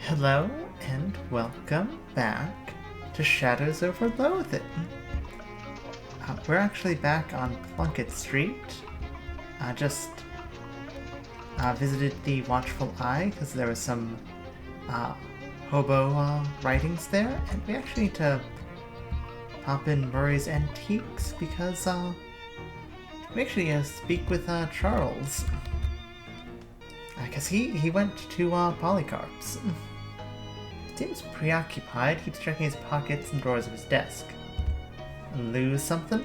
Hello and welcome back to Shadows over Loathing. We're actually back on Plunkett Street. I just visited the Watchful Eye because there was some hobo writings there, and we actually need to pop in Murray's Antiques because we actually speak with Charles. I guess he went to Polycarp's. Seems preoccupied, keeps checking his pockets and drawers of his desk. Lose something?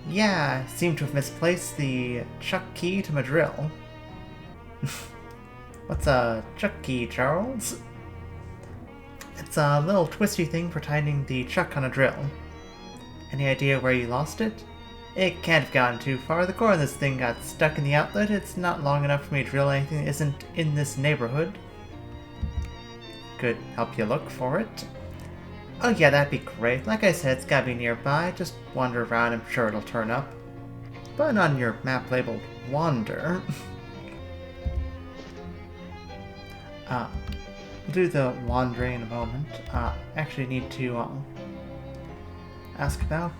Yeah, I seem to have misplaced the chuck key to my drill. What's a chuck key, Charles? It's a little twisty thing for tightening the chuck on a drill. Any idea where you lost it? It can't have gotten too far. The core of this thing got stuck in the outlet. It's not long enough for me to drill anything that isn't in this neighborhood. Could help you look for it. Oh yeah, that'd be great. Like I said, it's gotta be nearby. Just wander around, I'm sure it'll turn up. But on your map labeled Wander. We'll do the wandering in a moment. Actually need to ask about...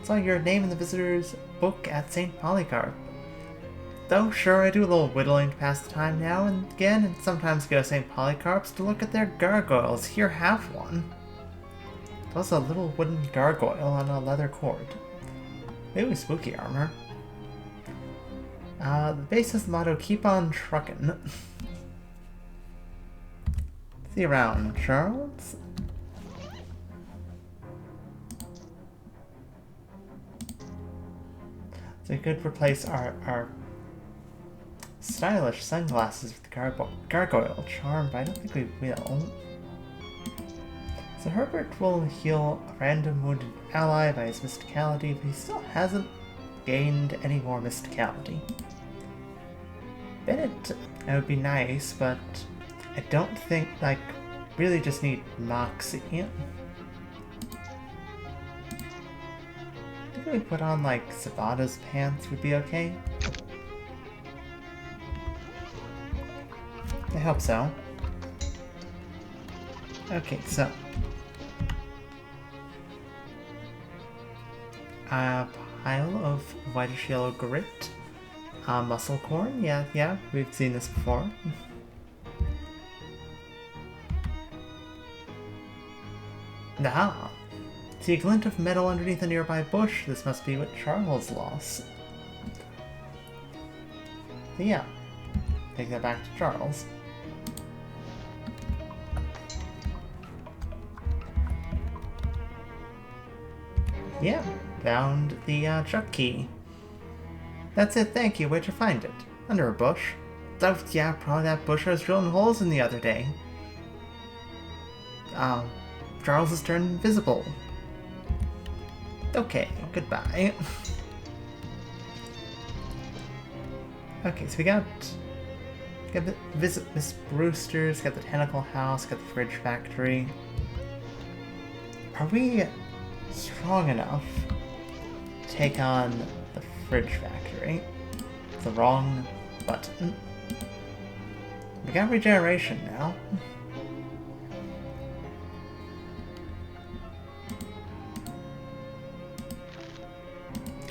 Saw your name in the visitor's book at St. Polycarp. Though sure, I do a little whittling to pass the time now and again, and sometimes go to St. Polycarp's to look at their gargoyles. Here, have one. Plus a little wooden gargoyle on a leather cord. Maybe spooky armor. The base has the motto, keep on truckin'. See you around, Charles. So we could replace our stylish sunglasses with the gargoyle charm, but I don't think we will. So Herbert will heal a random wounded ally by his mysticality, but he still hasn't gained any more mysticality. Bennett, that would be nice, but I don't think, really just need Moxie. I think we put on, Savada's pants would be okay. I hope so. Okay, so. A pile of whitish-yellow grit. Muscle corn, yeah, we've seen this before. Ah! See a glint of metal underneath a nearby bush. This must be what Charles lost. So yeah, take that back to Charles. Yeah, found the chuck key. That's it, thank you. Where'd you find it? Under a bush. Oh, yeah, probably that bush I was drilling holes in the other day. Charles has turned invisible. Okay, goodbye. Okay, so we got visit Miss Brewster's, got the tentacle house, got the fridge factory. Are we strong enough to take on the fridge factory? The wrong button. We got regeneration now.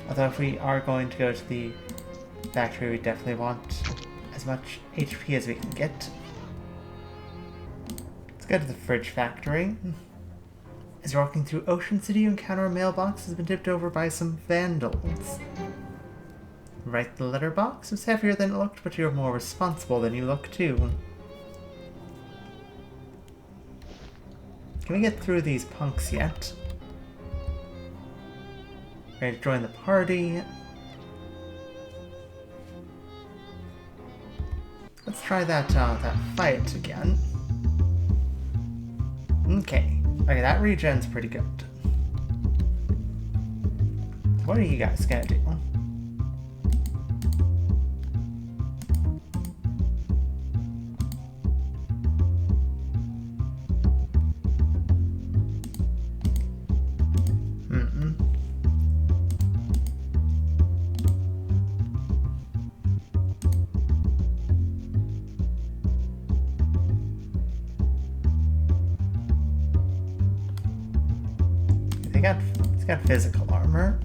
Although if we are going to go to the factory, we definitely want as much HP as we can get. Let's go to the fridge factory. As you're walking through Ocean City, you encounter a mailbox that has been tipped over by some vandals. Right, the letterbox was heavier than it looked, but you're more responsible than you look too. Can we get through these punks yet? Ready to join the party. Let's try that fight again. Okay, that regen's pretty good. What are you guys gonna do? he's got physical armor.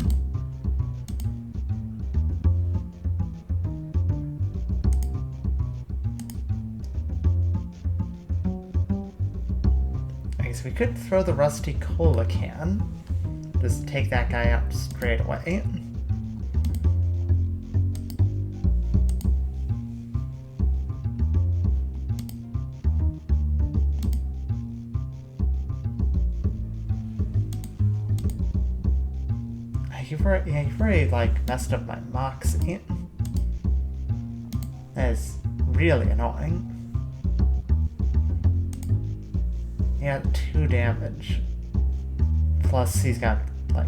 I guess we could throw the rusty cola can. Just take that guy up straight away. You've already like messed up my moxie. That is really annoying. He got 2 damage. Plus he's got like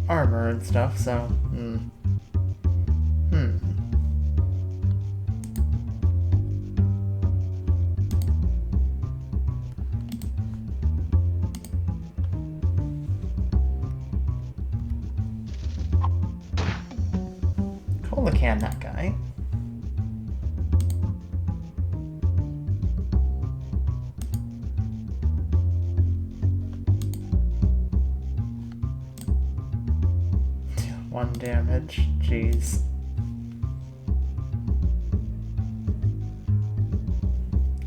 armor and stuff, so Cola can that guy. One damage, jeez.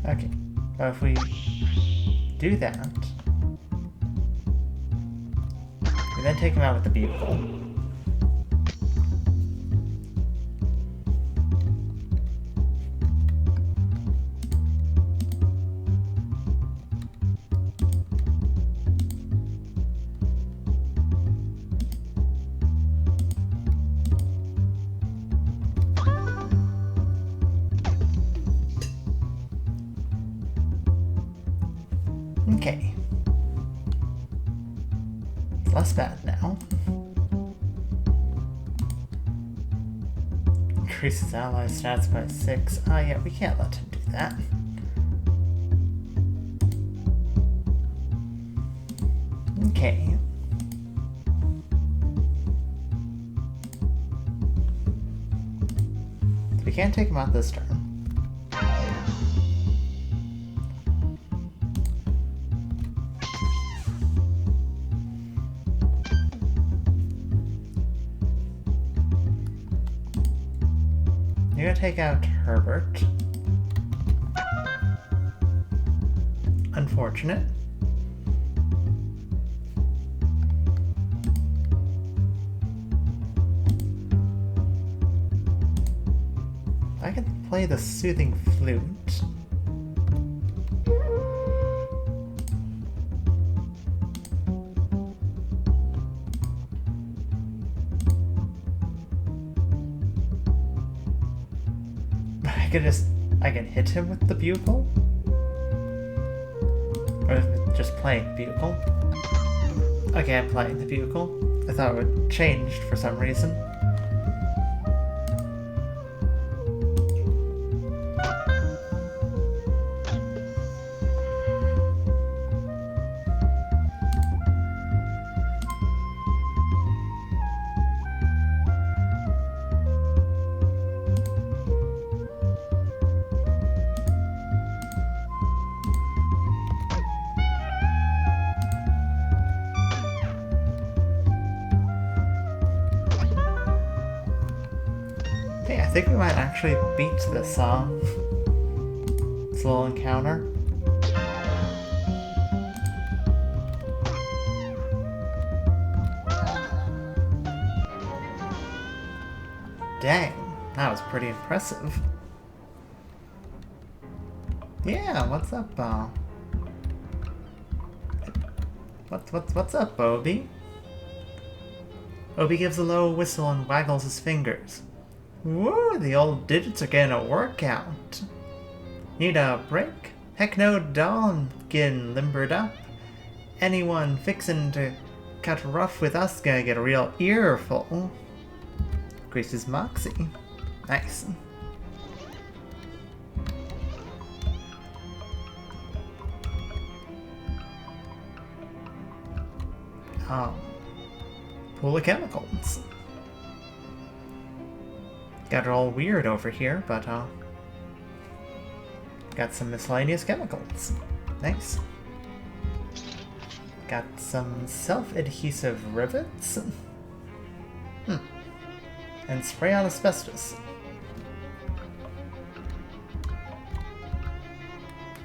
Okay, but if we do that, we then take him out with the bugle. Okay. It's less bad now. Increases ally stats by 6. Ah, yeah, we can't let him do that. Okay. We can't take him out this turn. You're gonna take out Herbert. Unfortunate. I can play the soothing flute. I can hit him with the bugle? Or just playing the bugle? Okay, I'm playing the bugle. I thought it would change for some reason. I think we might actually beat this this little encounter. Dang, that was pretty impressive. Yeah, what's up, what's up, Obi? Obi gives a low whistle and waggles his fingers. Whoa, the old digits are getting a workout. Need a break? Heck no, doll, getting limbered up. Anyone fixin' to cut rough with us gonna get a real earful. Grace's moxie. Nice. Pool of chemicals. Got it all weird over here, but got some miscellaneous chemicals. Nice. Got some self-adhesive rivets. And spray on asbestos.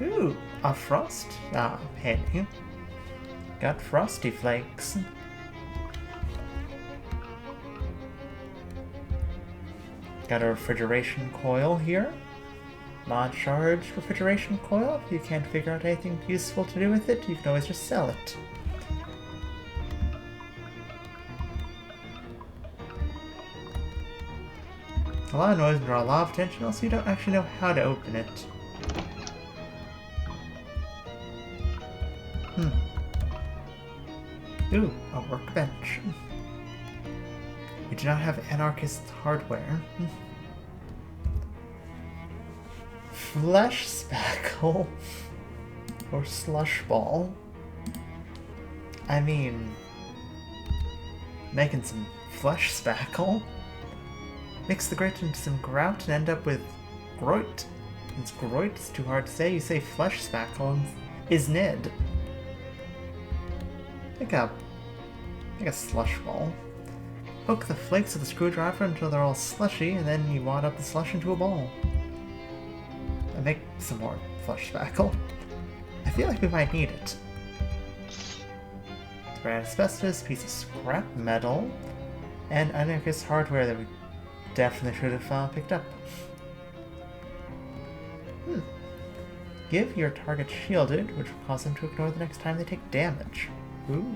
Ooh, a frost. Handy. Got frosty flakes. Got a refrigeration coil here. Not charged refrigeration coil. If you can't figure out anything useful to do with it, you can always just sell it. A lot of noise and draw a lot of attention, also you don't actually know how to open it. Ooh, a workbench. We do not have anarchist hardware. Flesh spackle. Or slush ball. I mean, making some flesh spackle. Mix the grit into some grout and end up with groit. Since groit is too hard to say, you say flesh spackle and is Ned. Like a slush ball. Poke the flakes of the screwdriver until they're all slushy, and then you wad up the slush into a ball. And make some more flesh spackle. I feel like we might need it. Spray asbestos, piece of scrap metal, and anarchist hardware that we definitely should have picked up. Give your target shielded, which will cause them to ignore the next time they take damage. Ooh.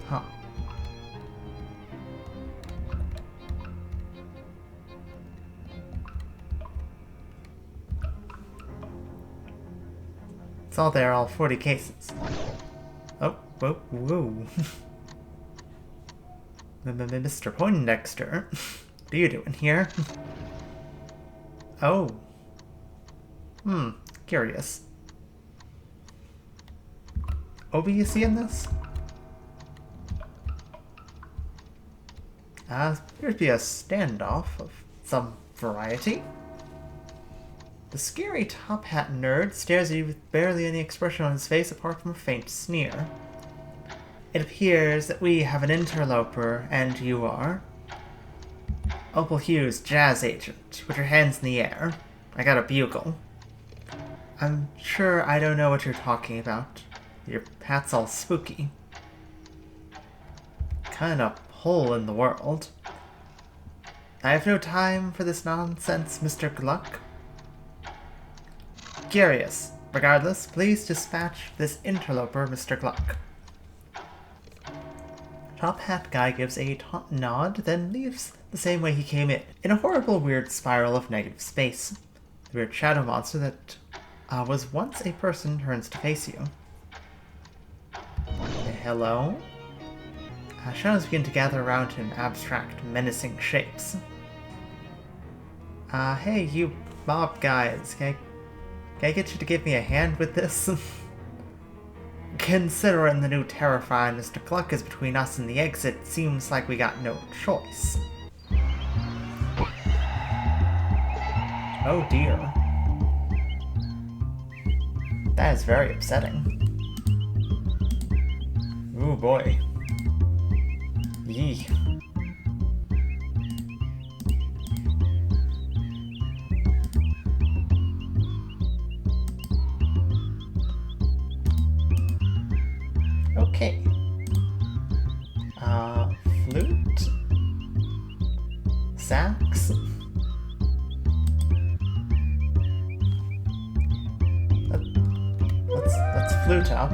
Huh. It's all there, all 40 cases. Oh, whoa, whoa. Mr. Poindexter, what are you doing here? Oh. Curious. Obi, you see in this? Appears to be a standoff of some variety. The scary top hat nerd stares at you with barely any expression on his face apart from a faint sneer. It appears that we have an interloper, and you are? Opal Hughes, jazz agent. Put your hands in the air. I got a bugle. I'm sure I don't know what you're talking about. Your hat's all spooky. Kinda hole in the world. I have no time for this nonsense, Mr. Gluck. Curious. Regardless, please dispatch this interloper, Mr. Gluck. Top hat guy gives a nod, then leaves the same way he came in a horrible, weird spiral of negative space. The weird shadow monster that was once a person turns to face you. Hello? Shadows begin to gather around him, abstract, menacing shapes. Hey, you mob guys, can I get you to give me a hand with this? Considering the new terrifying Mr. Gluck is between us and the exit, seems like we got no choice. Oh dear. That is very upsetting. Ooh boy. Yee. Okay. Flute? Sax? Let's flute up.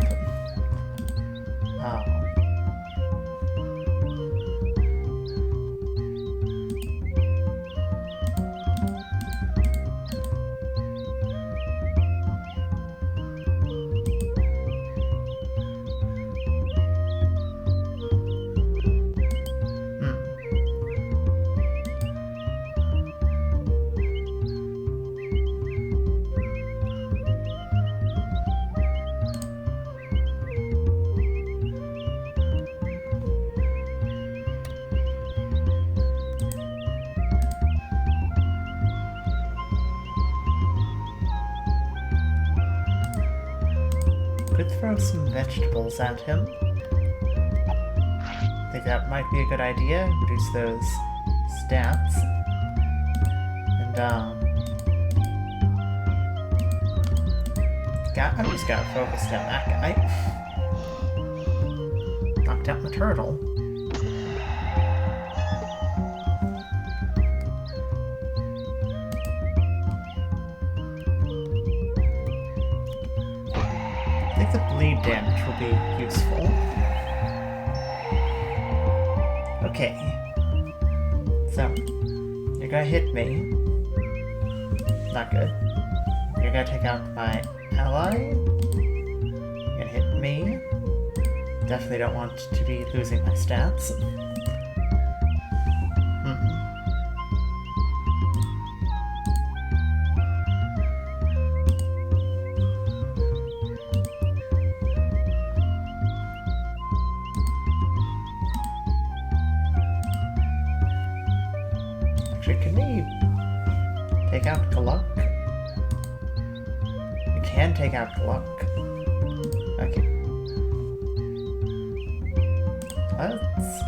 could throw some vegetables at him. I think that might be a good idea. Reduce those stats. And, I just gotta focus on that guy. Knocked out the turtle. I think the bleed damage will be useful. Okay. So, you're gonna hit me. Not good. You're gonna take out my ally. You're gonna hit me. Definitely don't want to be losing my stats. Actually, can we take out Gluck? We can take out Gluck. Okay. Let's...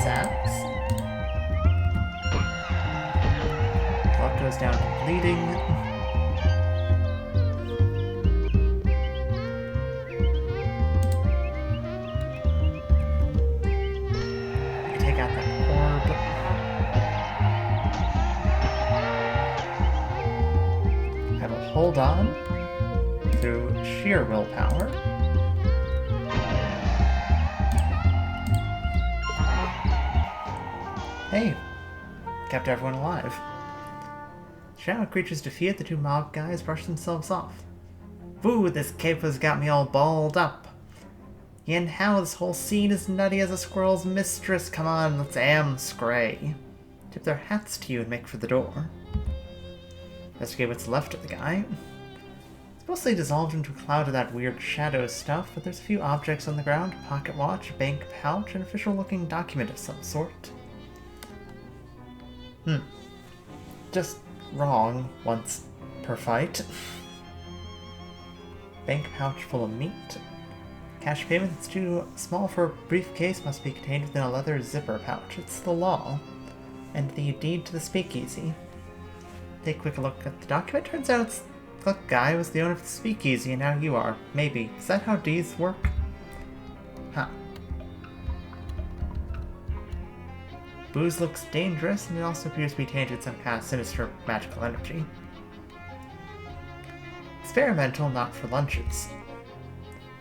Saps. Gluck goes down to bleeding. We can take out that orb. I will hold on through sheer willpower. Hey, kept everyone alive. Shadow creatures defeated, the two mob guys brushed themselves off. Boo, this caper's got me all balled up. And how this whole scene is nutty as a squirrel's mistress. Come on, let's scray. Tip their hats to you and make for the door. Investigate what's left of the guy. It's mostly dissolved into a cloud of that weird shadow stuff, but there's a few objects on the ground, a pocket watch, a bank pouch, and an official-looking document of some sort. Just wrong once per fight. Bank pouch full of meat. Cash payment that's too small for a briefcase must be contained within a leather zipper pouch. It's the law. And the deed to the speakeasy. Take a quick look at the document. Turns out the guy was the owner of the speakeasy and now you are. Maybe. Is that how deeds work? Huh. Booze looks dangerous, and it also appears to be tainted with some kind of sinister magical energy. Experimental, not for lunches.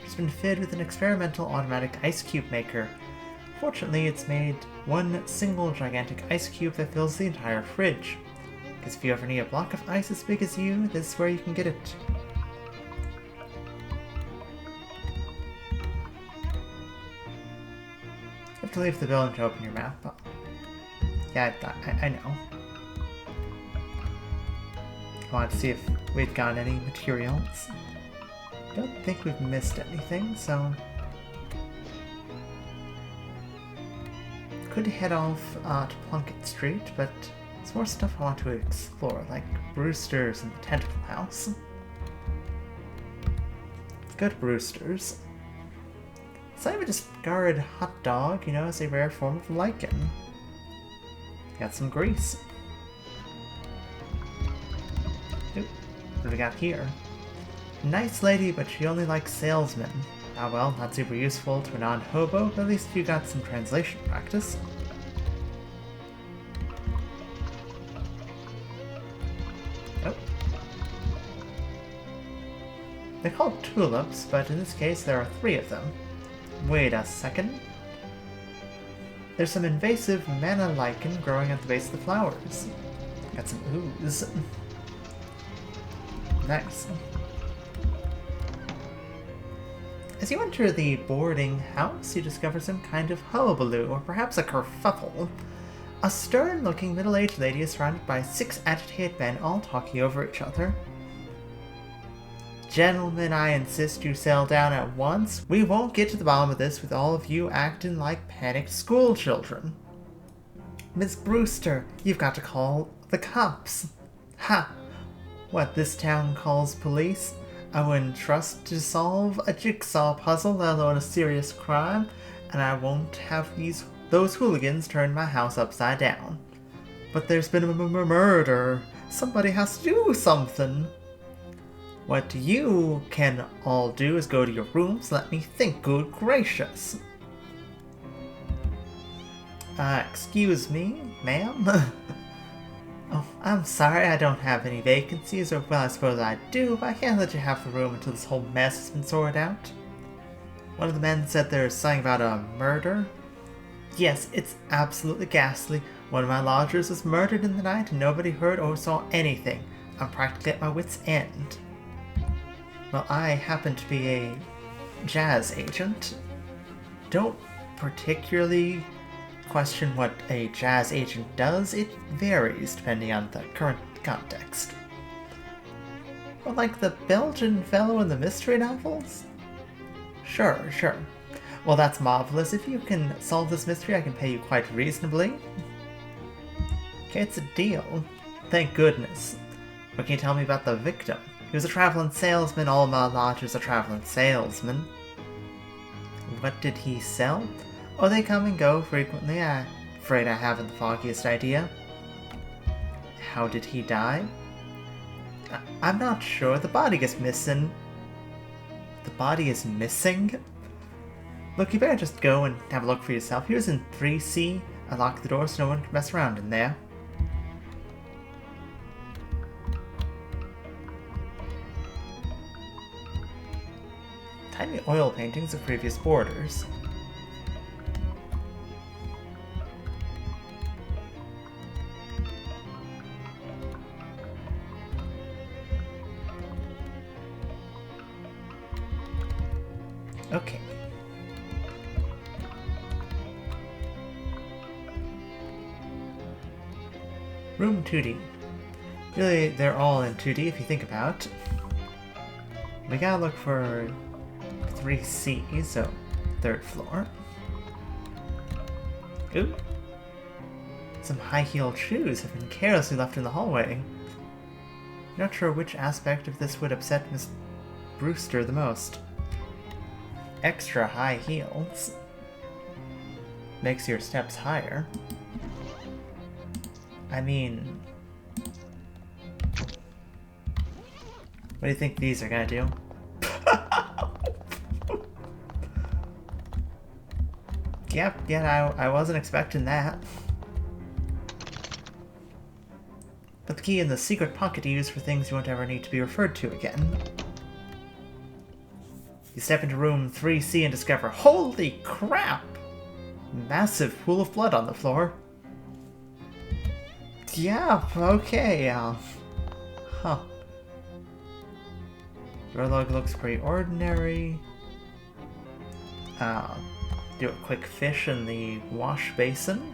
It's been fitted with an experimental automatic ice cube maker. Fortunately, it's made one single gigantic ice cube that fills the entire fridge. Because if you ever need a block of ice as big as you, this is where you can get it. You have to leave the building to open your map. Yeah, I know. I wanted to see if we'd gotten any materials. Don't think we've missed anything, so... Could head off to Plunkett Street, but there's more stuff I want to explore, like Brewster's and the Tentacle House. Let's go to Brewster's. It's not even a discarded hot dog, you know, it's a rare form of lichen. Got some grease. Oop, what do we got here? Nice lady, but she only likes salesmen. Ah well, not super useful to a non-hobo, but at least you got some translation practice. Oh. They're called tulips, but in this case there are 3 of them. Wait a second. There's some invasive mana lichen growing at the base of the flowers. Got some ooze. Nice. As you enter the boarding house, you discover some kind of hullabaloo, or perhaps a kerfuffle. A stern-looking middle-aged lady is surrounded by 6 agitated men all talking over each other. Gentlemen, I insist you settle down at once. We won't get to the bottom of this with all of you acting like panicked school children. Miss Brewster, you've got to call the cops. Ha! What this town calls police, I wouldn't trust to solve a jigsaw puzzle, let alone a serious crime, and I won't have those hooligans turn my house upside down. But there's been a murder. Somebody has to do something. What you can all do is go to your rooms. Let me think. Good gracious. Excuse me, ma'am? Oh, I'm sorry, I don't have any vacancies, or well, I suppose I do, but I can't let you have the room until this whole mess has been sorted out. One of the men said there's something about a murder. Yes, it's absolutely ghastly. One of my lodgers was murdered in the night and nobody heard or saw anything. I'm practically at my wit's end. Well, I happen to be a jazz agent. Don't particularly question what a jazz agent does. It varies depending on the current context. Well, like the Belgian fellow in the mystery novels? Sure. Well, that's marvelous. If you can solve this mystery, I can pay you quite reasonably. Okay, it's a deal. Thank goodness. What can you tell me about the victim? He was a traveling salesman. All my lodgers are traveling salesmen. What did he sell? Oh, they come and go frequently. I'm afraid I haven't the foggiest idea. How did he die? I'm not sure. The body is missing. The body is missing? Look, you better just go and have a look for yourself. He was in 3C. I locked the door so no one can mess around in there. Tiny oil paintings of previous boarders. Okay. Room 2D. Really, they're all in 2D if you think about it. We gotta look for 3C, so 3rd floor. Ooh. Some high-heeled shoes have been carelessly left in the hallway. Not sure which aspect of this would upset Miss Brewster the most. Extra high heels. Makes your steps higher. I mean... what do you think these are gonna do? Yep, yeah, I wasn't expecting that. Put the key in the secret pocket to use for things you won't ever need to be referred to again. You step into room 3C and discover, holy crap! Massive pool of blood on the floor. Yeah, okay, huh. Your log looks pretty ordinary. Do a quick fish in the wash basin.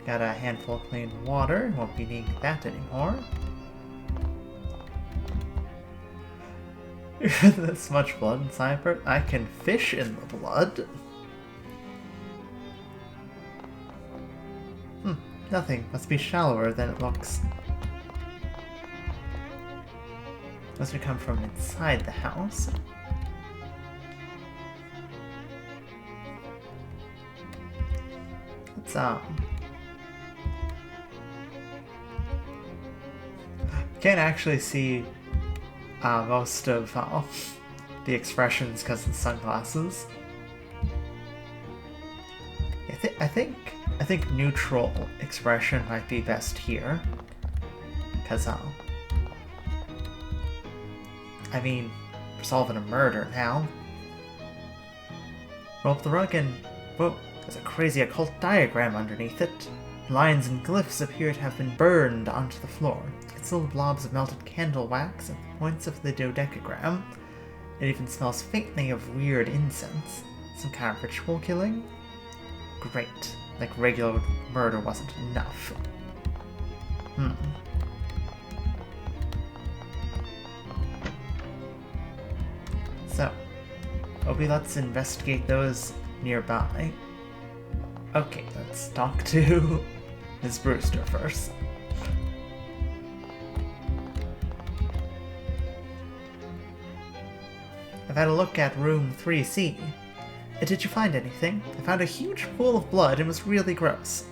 Got a handful of plain water, won't be needing that anymore. This much blood inside, but I can fish in the blood. Nothing. Must be shallower than it looks. Must have come from inside the house. Let's can't actually see most of the expressions because of the sunglasses. I think neutral expression might be best here, because I mean, we're solving a murder now. Roll up the rug and whoa, there's a crazy occult diagram underneath it. Lines and glyphs appear to have been burned onto the floor. It's little blobs of melted candle wax at the points of the dodecagram. It even smells faintly of weird incense. Some kind of ritual killing? Great. Like regular murder wasn't enough. So, Obi, let's investigate those nearby. Okay, let's talk to Ms. Brewster first. had a look at room 3C. Did you find anything? I found a huge pool of blood and it was really gross.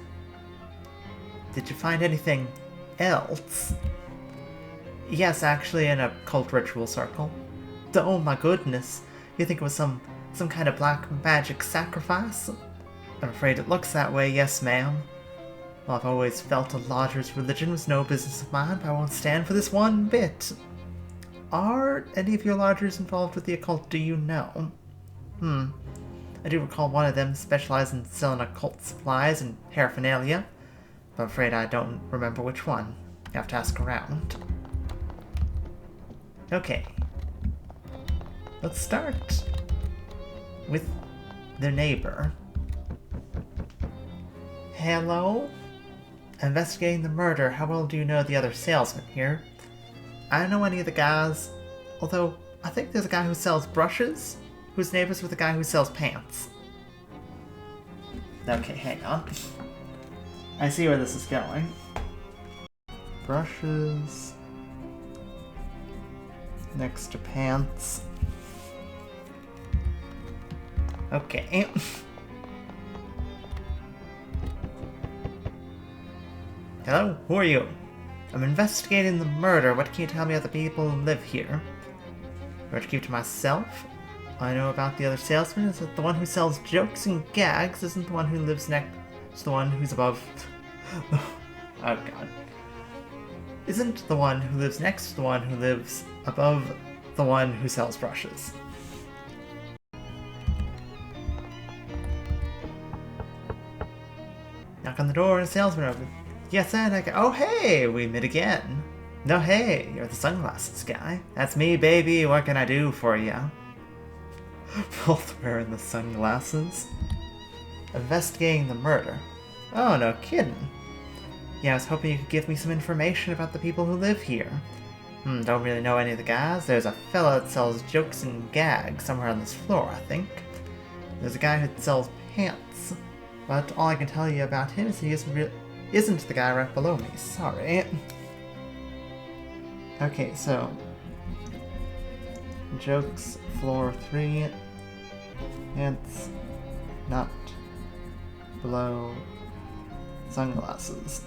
Did you find anything else? Yes, actually in a cult ritual circle. Oh my goodness. You think it was some kind of black magic sacrifice? I'm afraid it looks that way, yes ma'am. Well, I've always felt a lodger's religion was no business of mine, but I won't stand for this one bit. Are any of your lodgers involved with the occult, do you know? I do recall one of them specialized in selling occult supplies and paraphernalia, but I'm afraid I don't remember which one. You have to ask around. Okay. Let's start with their neighbor. Hello? Investigating the murder, how well do you know the other salesman here? I don't know any of the guys, although I think there's a guy who sells brushes, who's neighbors with a guy who sells pants. Okay, hang on. I see where this is going. Brushes. Next to pants. Okay. Hello, who are you? I'm investigating the murder. What can you tell me of the people who live here? Do I keep to myself? All I know about the other salesman is that the one who sells jokes and gags isn't the one who lives next to the one who's above... Oh god. Isn't the one who lives next to the one who lives above the one who sells brushes. Knock on the door and a salesman opens. Yes, and I go, oh hey, we meet again. No, hey, you're the sunglasses guy. That's me, baby. What can I do for you? Both wearing the sunglasses. Investigating the murder. Oh, no kidding. Yeah, I was hoping you could give me some information about the people who live here. Don't really know any of the guys. There's a fella that sells jokes and gags somewhere on this floor, I think. There's a guy who sells pants. But all I can tell you about him is he isn't the guy right below me. Sorry. Okay, so... Jokes, floor 3. Pants, not below sunglasses.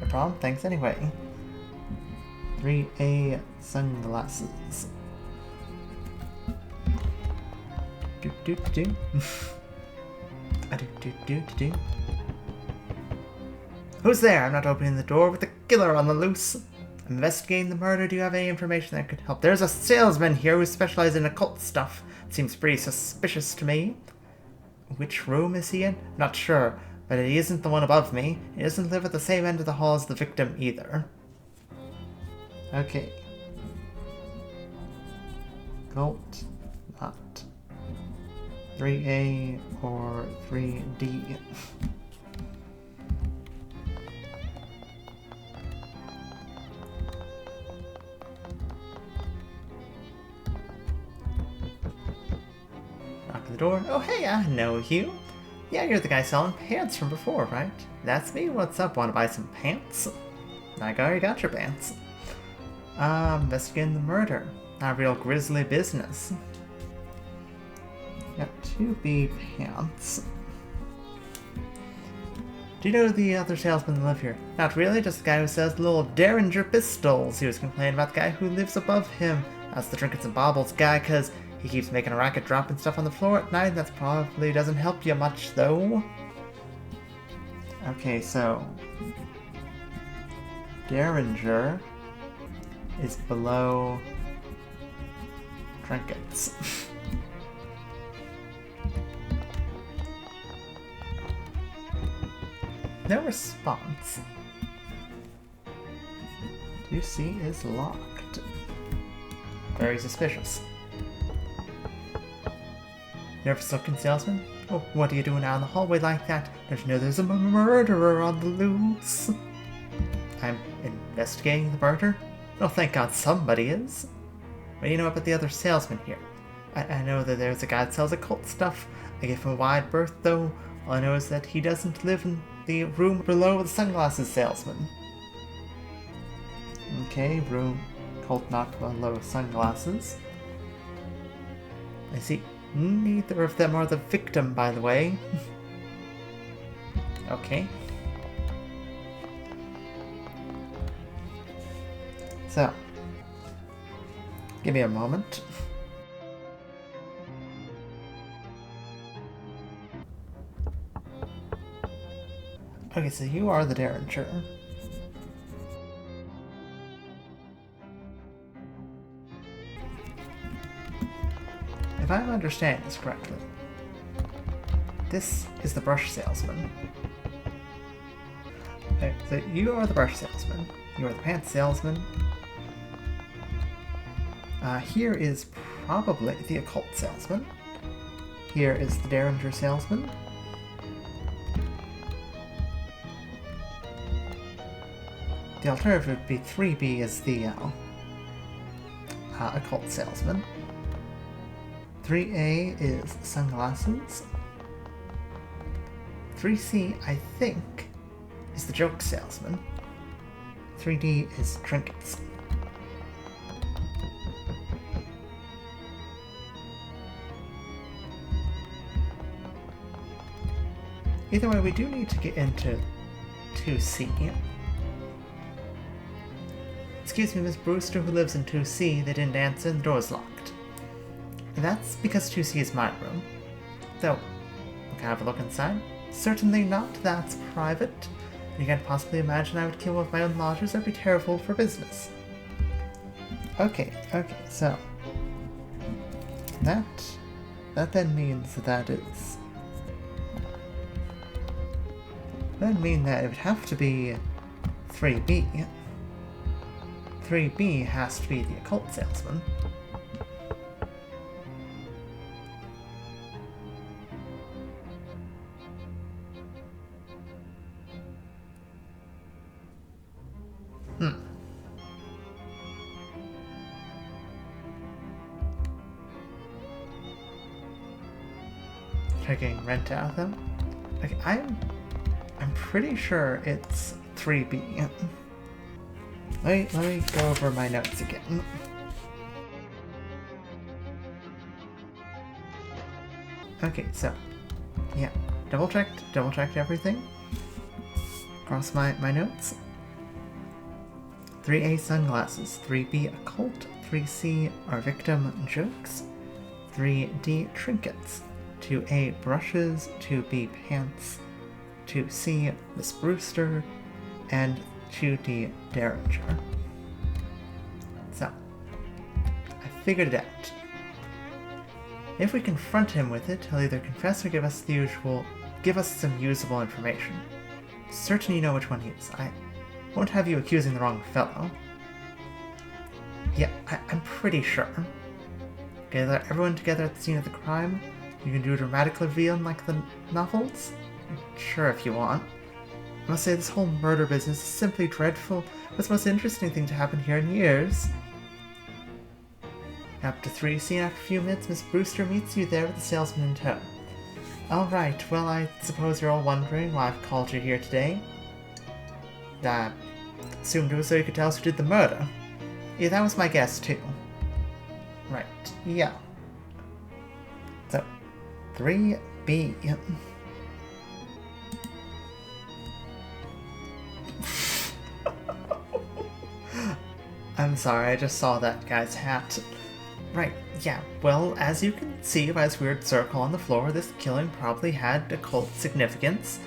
No problem, thanks anyway. 3A sunglasses. Do do do. Do. Who's there? I'm not opening the door with the killer on the loose. I'm investigating the murder. Do you have any information that could help? There's a salesman here who specializes in occult stuff. It seems pretty suspicious to me. Which room is he in? Not sure, but he isn't the one above me. He doesn't live at the same end of the hall as the victim either. Okay. Occult, not 3A or 3D. Knock on the door. Oh hey, I know you. Yeah, you're the guy selling pants from before, right? That's me. What's up? Want to buy some pants? I already got your pants. Investigating the murder. Not real grisly business. Got 2B pants. Do you know the other salesman that live here? Not really, just the guy who sells little Derringer pistols. He was complaining about the guy who lives above him. That's the trinkets and baubles guy, cause he keeps making a racket dropping stuff on the floor at night. That probably doesn't help you much, though. Okay, so... Derringer is below trinkets. No response. 2C is locked. Very suspicious. Nervous looking salesman? Oh, what are you doing out in the hallway like that? Don't you know there's a murderer on the loose? I'm investigating the murder? Oh, thank God somebody is. What do you know about the other salesman here? I know that there's a guy that sells occult stuff. I gave him a wide berth, though. All I know is that he doesn't live in the room below the sunglasses salesman. Okay, room cult not below sunglasses. I see neither of them are the victim, by the way. Okay. So, give me a moment. Okay, so you are the Derringer. If I'm understanding this correctly, this is the brush salesman. Okay, so you are the brush salesman. You are the pants salesman. Here is probably the occult salesman. Here is the Derringer salesman. The alternative would be 3B as the occult salesman. 3A is sunglasses. 3C, I think, is the joke salesman. 3D is trinkets. Either way, we do need to get into 2C. Excuse me, Miss Brewster, who lives in 2C, they didn't answer, the door's locked. That's because 2C is my room. Though, can I have a look inside? Certainly not, that's private. You can't possibly imagine I would kill one of my own lodgers, that'd be terrible for business. Okay, so... That then means that is... That would mean that it would have to be 3B. 3B has to be the occult salesman. Taking rent out of them? Okay, I'm pretty sure it's 3B. Let me go over my notes again. Okay, so yeah, double checked everything. Across my notes. 3A sunglasses, 3B occult, 3C are victim jokes, 3D trinkets, 2A brushes, 2B pants, 2C Miss Brewster, and 2D Derringer. So, I figured it out. If we confront him with it, he'll either confess or give us some usable information. Certain you know which one he is. I won't have you accusing the wrong fellow. Yeah, I'm pretty sure. Gather everyone together at the scene of the crime. You can do a dramatic reveal like the novels. Sure, if you want. I must say this whole murder business is simply dreadful. It's the most interesting thing to happen here in years. After 3C, after a few minutes, Miss Brewster meets you there with the salesman in tow. Alright, well, I suppose you're all wondering why I've called you here today. I assumed it was so you could tell us who did the murder. Yeah, that was my guess, too. Right, yeah. So, 3B. I'm sorry, I just saw that guy's hat. Right, yeah, well, as you can see by this weird circle on the floor, this killing probably had occult significance.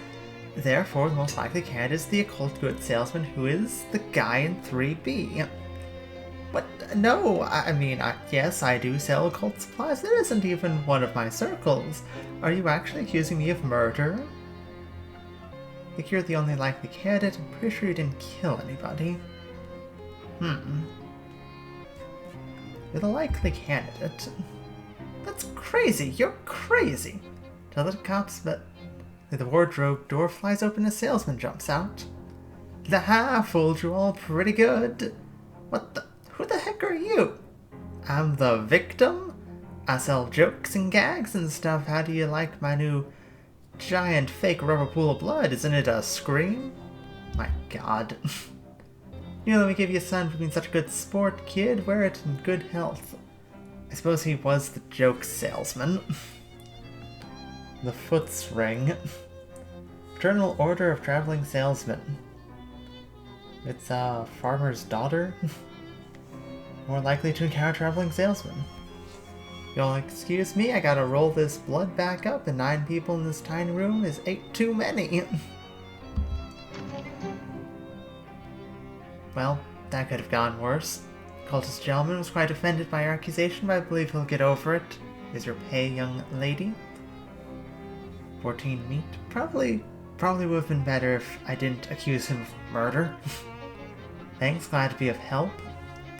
Therefore, the most likely candidate is the occult goods salesman, who is the guy in 3B. But no, I mean, yes, I do sell occult supplies. It isn't even one of my circles. Are you actually accusing me of murder? I think you're the only likely candidate. I'm pretty sure you didn't kill anybody. You're the likely candidate. That's crazy. You're crazy. Tell the cops, but the wardrobe door flies open and a salesman jumps out. Ha! Fooled you all pretty good. What the? Who the heck are you? I'm the victim? I sell jokes and gags and stuff. How do you like my new giant fake rubber pool of blood? Isn't it a scream? My god. You let me give you a sign for being such a good sport, kid. Wear it in good health. I suppose he was the joke salesman. The Foot's Ring. Fraternal Order of Traveling Salesmen. It's a farmer's daughter. More likely to encounter traveling salesmen. You'll excuse me, I gotta roll this blood back up, and 9 people in this tiny room is 8 too many. Well, that could have gone worse. Cultist gentleman was quite offended by your accusation, but I believe he'll get over it. Is your pay, young lady? 14 meat? Probably would have been better if I didn't accuse him of murder. Thanks, glad to be of help.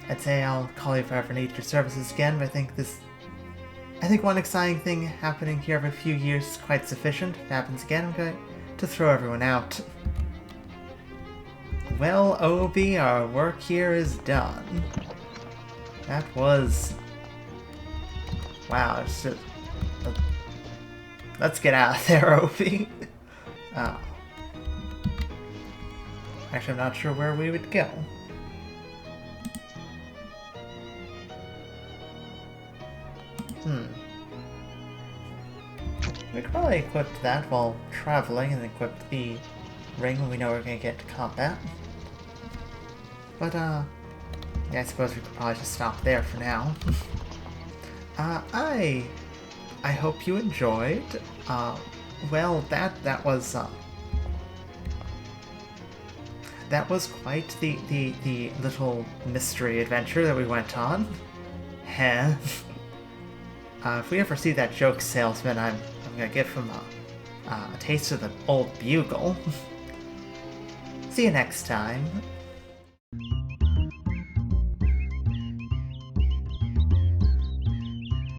I'd say I'll call you if I ever need your services again, but I think one exciting thing happening here every few years is quite sufficient. If it happens again, I'm going to throw everyone out. Well, Obi, our work here is done. That was... Wow, it's just... Let's get out of there, Obi. Oh. Actually, I'm not sure where we would go. We could probably equip that while traveling and equip the ring when we know we're going to get to combat. But, yeah, I suppose we could probably just stop there for now. I hope you enjoyed. Well, that was quite the little mystery adventure that we went on. Heh. If we ever see that joke salesman, I'm gonna give him a taste of the old bugle. See you next time.